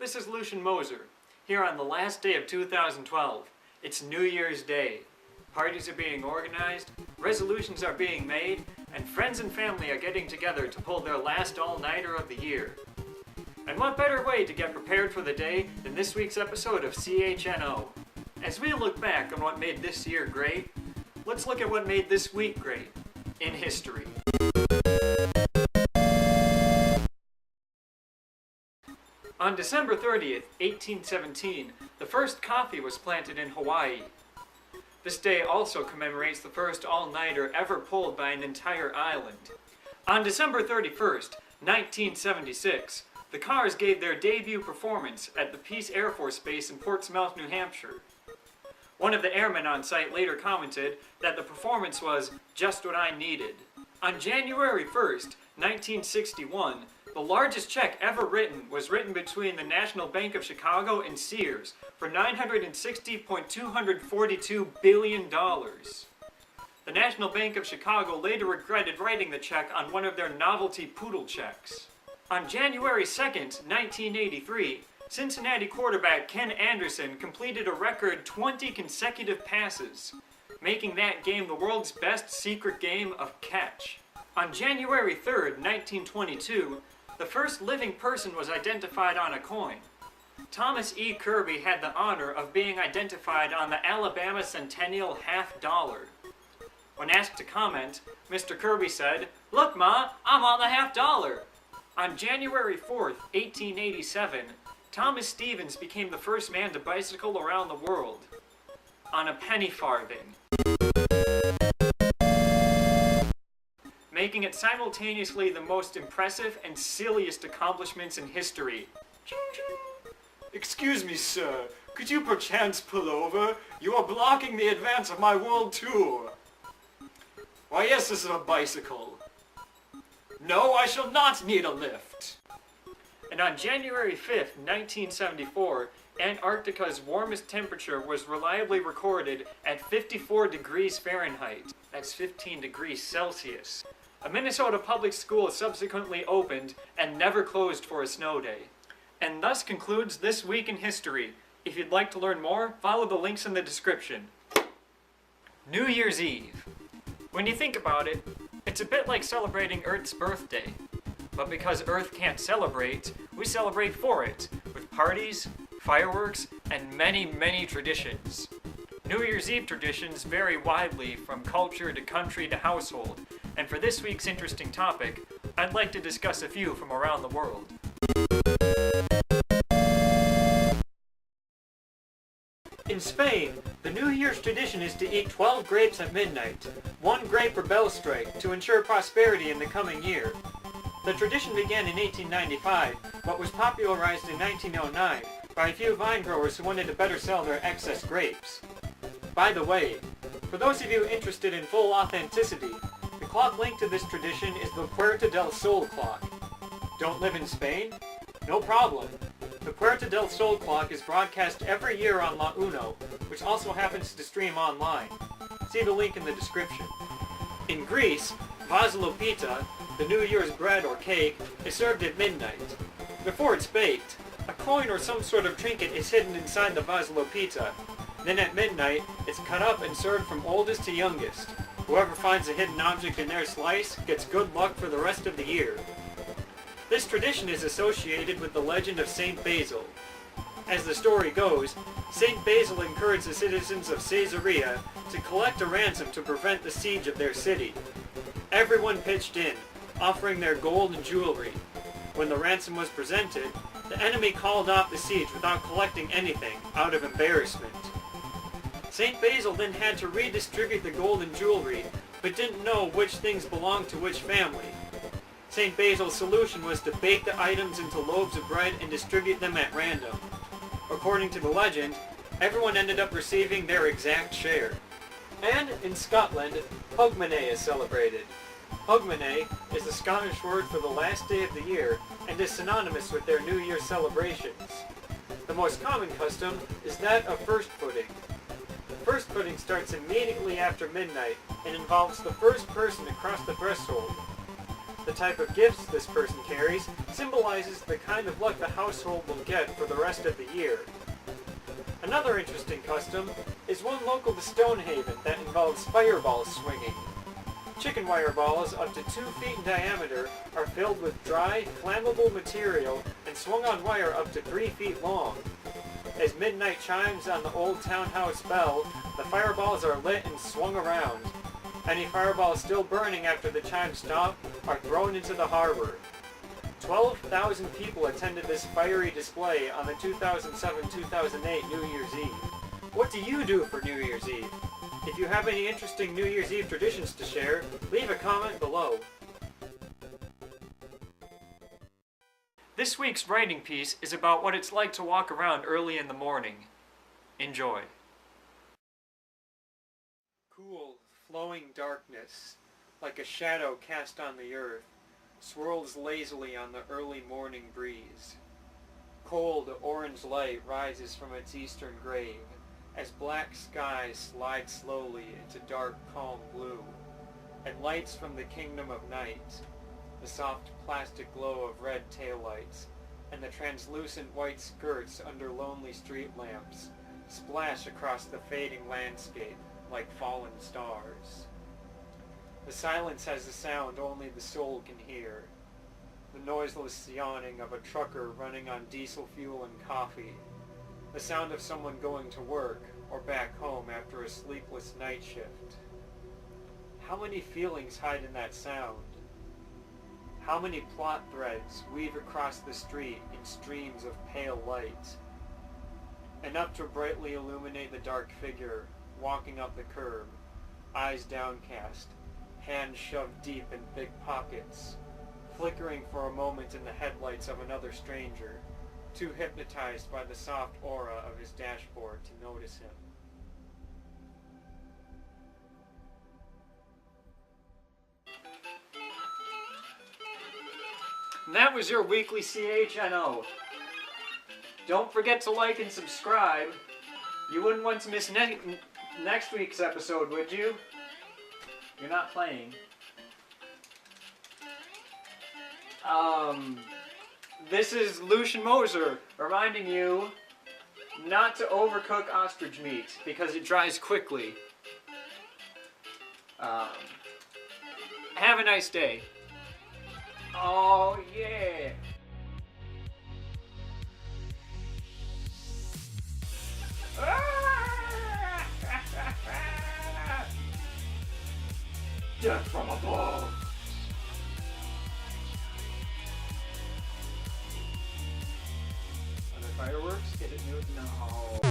this is Lucian Moser, here on the last day of 2012. It's New Year's Day. Parties are being organized, resolutions are being made, and friends and family are getting together to pull their last all-nighter of the year. And what better way to get prepared for the day than this week's episode of CHNO? As we look back on what made this year great, let's look at what made this week great in history. On December 30th, 1817, the first coffee was planted in Hawaii. This day also commemorates the first all-nighter ever pulled by an entire island. On December 31st, 1976, the Cars gave their debut performance at the Pease Air Force Base in Portsmouth, New Hampshire. One of the airmen on site later commented that the performance was just what I needed. On January 1st, 1961, the largest check ever written was written between the National Bank of Chicago and Sears for $960.242 billion. The National Bank of Chicago later regretted writing the check on one of their novelty poodle checks. On January 2nd, 1983, Cincinnati Quarterback Ken Anderson completed a record 20 consecutive passes, making that game the world's best secret game of catch. On January 3rd, 1922, the first living person was identified on a coin. Thomas E. Kirby had the honor of being identified on the Alabama Centennial $50. When asked to comment, Mr. Kirby said, "Look, Ma, I'm on the $50." On January 4th, 1887, Thomas Stevens became the first man to bicycle around the world on a penny farthing, making it simultaneously the most impressive and silliest accomplishments in history. Excuse me, sir. Could you perchance pull over? You are blocking the advance of my world tour. Why, yes, this is a bicycle. No, I shall not need a lift. And on January 5th, 1974, Antarctica's warmest temperature was reliably recorded at 54 degrees Fahrenheit. That's 15 degrees Celsius. A Minnesota public school subsequently opened and never closed for a snow day. And thus concludes This Week in History. If you'd like to learn more, follow the links in the description. New Year's Eve. When you think about it, it's a bit like celebrating Earth's birthday. But because Earth can't celebrate, we celebrate for it, with parties, fireworks, and many, many traditions. New Year's Eve traditions vary widely from culture to country to household, and for this week's interesting topic, I'd like to discuss a few from around the world. In Spain, the New Year's tradition is to eat 12 grapes at midnight, one grape per bell strike, to ensure prosperity in the coming year. The tradition began in 1895, but was popularized in 1909 by a few vine growers who wanted to better sell their excess grapes. By the way, for those of you interested in full authenticity, the clock linked to this tradition is the Puerta del Sol clock. Don't live in Spain? No problem. The Puerta del Sol clock is broadcast every year on La Uno, which also happens to stream online. See the link in the description. In Greece, Vasilopita, the New Year's bread or cake, is served at midnight. Before it's baked, a coin or some sort of trinket is hidden inside the Vasilopita. Then at midnight, it's cut up and served from oldest to youngest. Whoever finds a hidden object in their slice gets good luck for the rest of the year. This tradition is associated with the legend of Saint Basil. As the story goes, Saint Basil encouraged the citizens of Caesarea to collect a ransom to prevent the siege of their city. Everyone pitched in, offering their gold and jewelry. When the ransom was presented, the enemy called off the siege without collecting anything, out of embarrassment. Saint Basil then had to redistribute the gold and jewelry, but didn't know which things belonged to which family. Saint Basil's solution was to bake the items into loaves of bread and distribute them at random. According to the legend, everyone ended up receiving their exact share. And in Scotland, Hogmanay is celebrated. Hogmanay is the Scottish word for the last day of the year and is synonymous with their New Year celebrations. The most common custom is that of first footing. First footing starts immediately after midnight and involves the first person to cross the threshold. The type of gifts this person carries symbolizes the kind of luck the household will get for the rest of the year. Another interesting custom is one local to Stonehaven that involves fireball swinging. Chicken wire balls up to 2 feet in diameter are filled with dry, flammable material and swung on wire up to 3 feet long. As midnight chimes on the old townhouse bell, the fireballs are lit and swung around. Any fireballs still burning after the chimes stop are thrown into the harbor. 12,000 people attended this fiery display on the 2007-2008 New Year's Eve. What do you do for New Year's Eve? If you have any interesting New Year's Eve traditions to share, leave a comment below. This week's writing piece is about what it's like to walk around early in the morning. Enjoy. Cool, flowing darkness, like a shadow cast on the earth, swirls lazily on the early morning breeze. Cold orange light rises from its eastern grave as black skies slide slowly into dark calm blue, and lights from the kingdom of night, the soft plastic glow of red taillights, and the translucent white skirts under lonely street lamps, splash across the fading landscape like fallen stars. The silence has a sound only the soul can hear, the noiseless yawning of a trucker running on diesel fuel and coffee, the sound of someone going to work or back home after a sleepless night shift. How many feelings hide in that sound? How many plot threads weave across the street in streams of pale light? Enough to brightly illuminate the dark figure walking up the curb, eyes downcast, hands shoved deep in big pockets, flickering for a moment in the headlights of another stranger, too hypnotized by the soft aura of his dashboard to notice him. And that was your weekly CHNO. Don't forget to like and subscribe. You wouldn't want to miss next week's episode, would you? You're not playing. This is Lucian Moser reminding you not to overcook ostrich meat because it dries quickly. Have a nice day. Oh yeah. Death from above. Are there fireworks? Is it new? No.